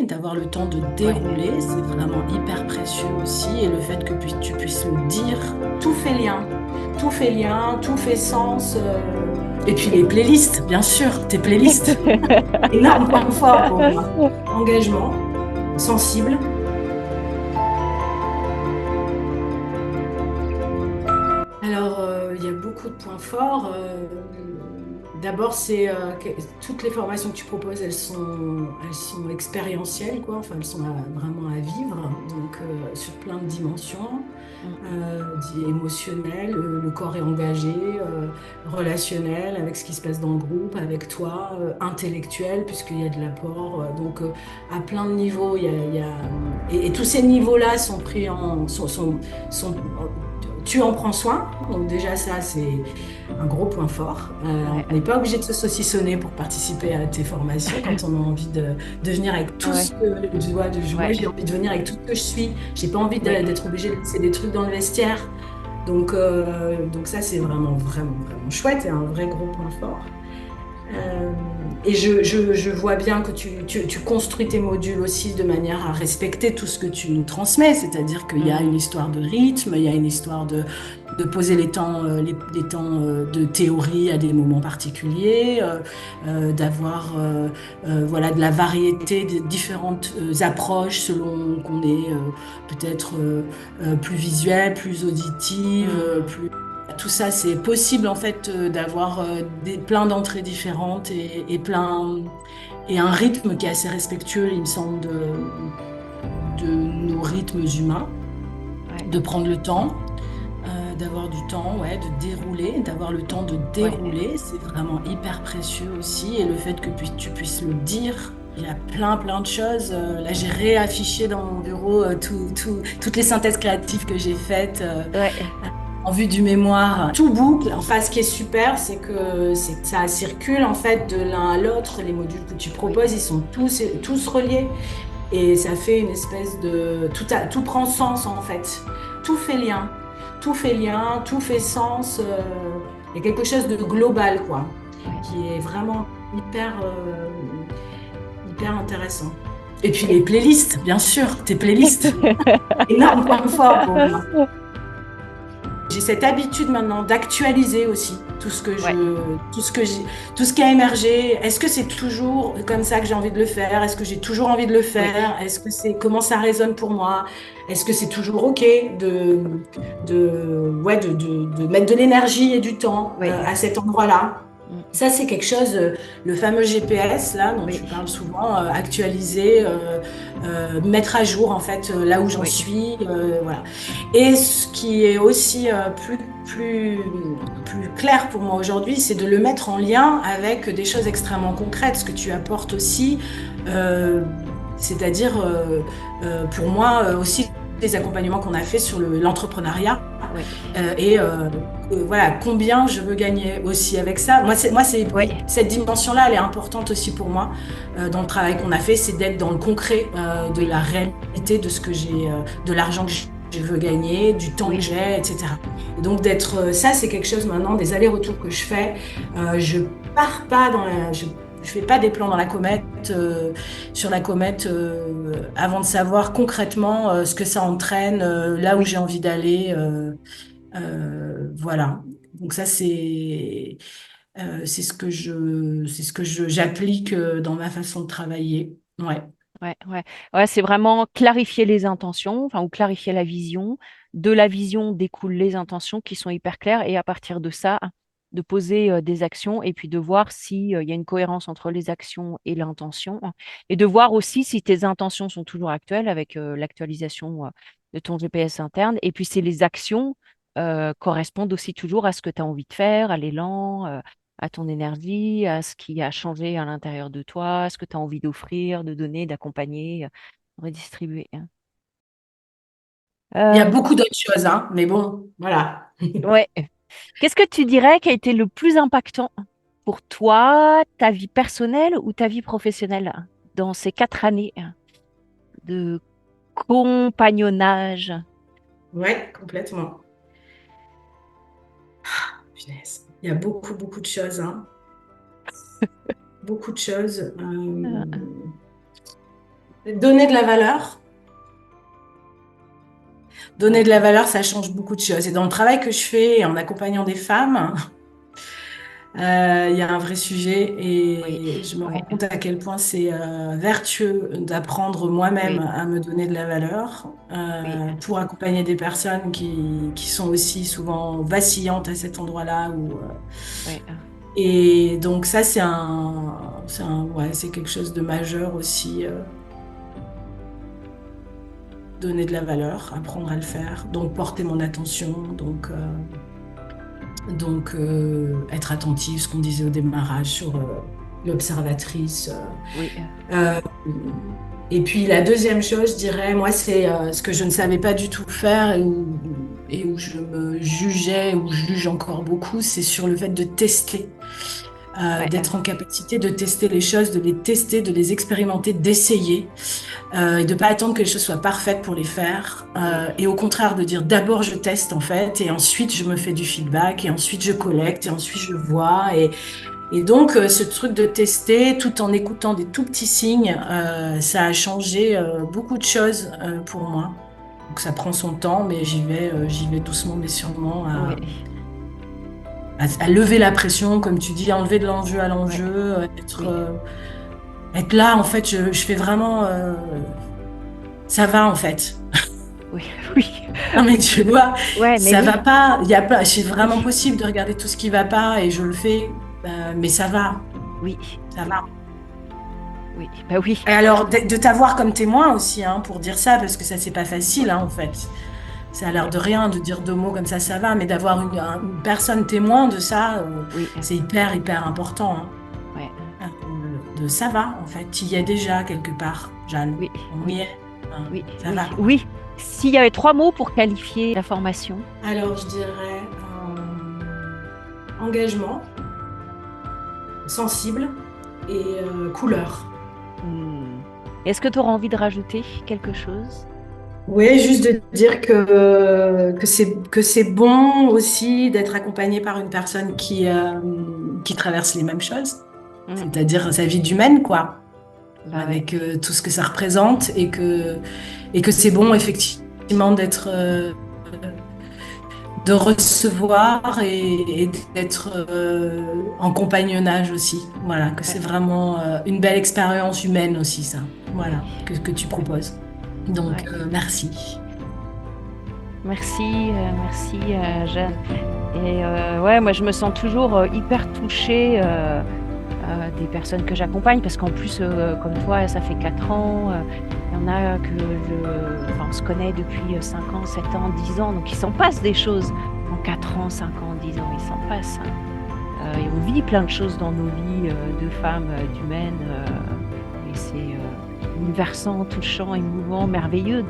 d'avoir le temps de Ouais. dérouler, c'est vraiment hyper précieux aussi. Et le fait que tu puisses le dire, tout fait lien. Tout fait lien, tout fait sens. Et puis les playlists, bien sûr, tes playlists. Énorme point fort pour moi. Engagement, sensible. Alors, il y a beaucoup de points forts. D'abord, toutes les formations que tu proposes, elles sont expérientielles, quoi. Enfin, elles sont vraiment à vivre, donc sur plein de dimensions, Mm, mm. émotionnelles, le corps est engagé, relationnel, avec ce qui se passe dans le groupe, avec toi, intellectuel, puisqu'il y a de l'apport. Donc, à plein de niveaux, et tous ces niveaux-là sont pris sont tu en prends soin, donc déjà ça c'est un gros point fort. Ouais, On n'est pas obligé de se saucissonner pour participer à tes formations quand on a envie de venir avec tout ouais, ce que je vois. Moi ouais, j'ai envie de venir avec tout ce que je suis. J'ai pas envie ouais. d'être obligée de laisser des trucs dans le vestiaire. Donc ça c'est vraiment vraiment vraiment chouette et un vrai gros point fort. Euh, et je vois bien que tu construis tes modules aussi de manière à respecter tout ce que tu nous transmets, c'est-à-dire qu'il y a une Mm. histoire de rythme, il y a une histoire de poser les temps de théorie à des moments particuliers, d'avoir voilà, de la variété, de différentes approches selon qu'on est peut-être plus visuel, plus auditive, Mm. plus tout ça, c'est possible en fait d'avoir plein d'entrées différentes et un rythme qui est assez respectueux, il me semble, de nos rythmes humains, Ouais, de prendre le temps, d'avoir du temps, ouais, de dérouler, d'avoir le temps de ouais. dérouler, c'est vraiment hyper précieux aussi. Et le fait que tu puisses le dire. Il y a plein, plein de choses. Là, j'ai réaffiché dans mon bureau toutes les synthèses créatives que j'ai faites. Ouais. En vue du mémoire, tout boucle. Enfin, ce qui est super, c'est que ça circule en fait de l'un à l'autre. Les modules que tu Oui. proposes, ils sont tous reliés et ça fait une espèce de tout prend sens en fait. Tout fait lien, tout fait lien, tout fait sens. Il y a quelque chose de global quoi, Ouais. qui est vraiment hyper intéressant. Et puis Et- les playlists, bien sûr, tes playlists, énorme point fort pour moi. J'ai cette habitude maintenant d'actualiser aussi Ouais. tout ce qui a émergé. Est-ce que c'est toujours comme ça que j'ai envie de le faire? Est-ce que j'ai toujours envie de le Oui. faire? Comment ça résonne pour moi? Est-ce que c'est toujours OK de mettre de l'énergie et du temps Oui. à cet endroit-là? Mm. Ça, c'est quelque chose, le fameux GPS, là, dont Oui. tu parles souvent, actualiser, mettre à jour, en fait, là où j'en Oui. suis, voilà. Et ce qui est aussi plus clair pour moi aujourd'hui, c'est de le mettre en lien avec des choses extrêmement concrètes, ce que tu apportes aussi, euh, c'est-à-dire, pour moi, aussi, les accompagnements qu'on a fait sur l'entrepreneuriat. Oui. Voilà, combien je veux gagner aussi avec ça. Oui. Cette dimension-là, elle est importante aussi pour moi dans le travail qu'on a fait, c'est d'être dans le concret de Oui. la réalité de ce que de l'argent que je veux gagner, du temps que Oui. j'ai, etc. Et donc ça, c'est quelque chose maintenant, des allers-retours que je fais. Je pars pas je fais pas des plans dans la comète, sur la comète, avant de savoir concrètement ce que ça entraîne, là où Oui. j'ai envie d'aller. Voilà. Donc ça, c'est ce que j'applique dans ma façon de travailler. Ouais. Ouais, ouais. Ouais, c'est vraiment clarifier les intentions, enfin, ou clarifier la vision. De la vision découlent les intentions qui sont hyper claires et à partir de ça, de poser des actions et puis de voir s'il y a une cohérence entre les actions et l'intention et de voir aussi si tes intentions sont toujours actuelles avec l'actualisation de ton GPS interne et puis si les actions correspondent aussi toujours à ce que tu as envie de faire, à l'élan, à ton énergie, à ce qui a changé à l'intérieur de toi, à ce que tu as envie d'offrir, de donner, d'accompagner, de redistribuer, hein. Il y a Euh, beaucoup d'autres choses, hein, mais bon, voilà. ouais. Qu'est-ce que tu dirais qui a été le plus impactant pour toi, ta vie personnelle ou ta vie professionnelle dans ces 4 années de compagnonnage? Ouais, complètement. Punaise. Il y a beaucoup, beaucoup de choses, hein. Beaucoup de choses. Euh, Donner de la valeur. Donner Ouais, de la valeur, ça change beaucoup de choses. Et dans le travail que je fais en accompagnant des femmes, il y a un vrai sujet oui, et je me oui, rends compte à quel point c'est vertueux d'apprendre moi-même oui, à me donner de la valeur oui, pour accompagner des personnes qui sont aussi souvent vacillantes à cet endroit-là. oui, Et donc ça, ouais, c'est quelque chose de majeur aussi, donner de la valeur, apprendre à le faire, donc porter mon attention, être attentif, ce qu'on disait au démarrage sur l'observatrice. oui, Euh, et puis la deuxième chose, je dirais, moi, c'est ce que je ne savais pas du tout faire et où je me jugeais, où je juge encore beaucoup, c'est sur le fait de tester, ouais, d'être en capacité de tester les choses, de les tester, de les expérimenter, d'essayer et de pas attendre que les choses soient parfaites pour les faire. oui, Et au contraire, de dire d'abord je teste en fait, et ensuite je me fais du feedback, et ensuite je oui, collecte, et ensuite je vois. Et donc ce truc de tester tout en écoutant des tout petits signes, ça a changé beaucoup de choses pour moi. Donc ça prend son temps, mais j'y vais doucement mais sûrement oui, à lever la pression, comme tu dis, enlever de l'enjeu à ouais, l'enjeu, oui, être là. En fait, je fais vraiment, ça va en fait. oui, oui, Non, mais oui, tu vois, ouais, mais ça va oui, pas. Il y a pas. C'est oui, vraiment possible de regarder tout ce qui va pas et je le fais, mais ça va, oui, ça oui, va. oui, bah oui, Et alors de t'avoir comme témoin aussi, hein, pour dire ça, parce que ça c'est pas facile, hein, en fait. Ça a l'air ouais, de rien de dire deux mots comme ça va, mais d'avoir une personne témoin de ça, oui, c'est hyper important, hein. ouais, De ça va, en fait. Tu y es déjà quelque part, Jeanne. oui, On oui, y est, hein. oui, Ça oui, va, quoi. oui. S'il y avait trois mots pour qualifier la formation, Alors je dirais engagement, sensible et couleur. hmm, est-ce que tu auras envie de rajouter quelque chose? Oui, juste de dire que c'est bon aussi d'être accompagné par une personne qui traverse les mêmes choses, Hmm, c'est-à-dire sa vie d'humaine, quoi, bah ouais, avec tout ce que ça représente et que c'est bon effectivement de recevoir et d'être en compagnonnage aussi. Voilà, que c'est ouais, vraiment une belle expérience humaine aussi, ça. oui, Voilà, que tu ouais, proposes. Donc, ouais. merci. Merci, merci, Jeanne. Et ouais, moi je me sens toujours hyper touchée des personnes que j'accompagne parce qu'en plus, comme toi, ça fait 4 ans. Il y en a enfin, on se connaît depuis 5 ans, 7 ans, 10 ans, donc il s'en passe des choses en 4 ans, 5 ans, 10 ans, il s'en passe. Et on vit plein de choses dans nos vies de femmes, d'humaines, et c'est bouleversant, touchant, émouvant, merveilleux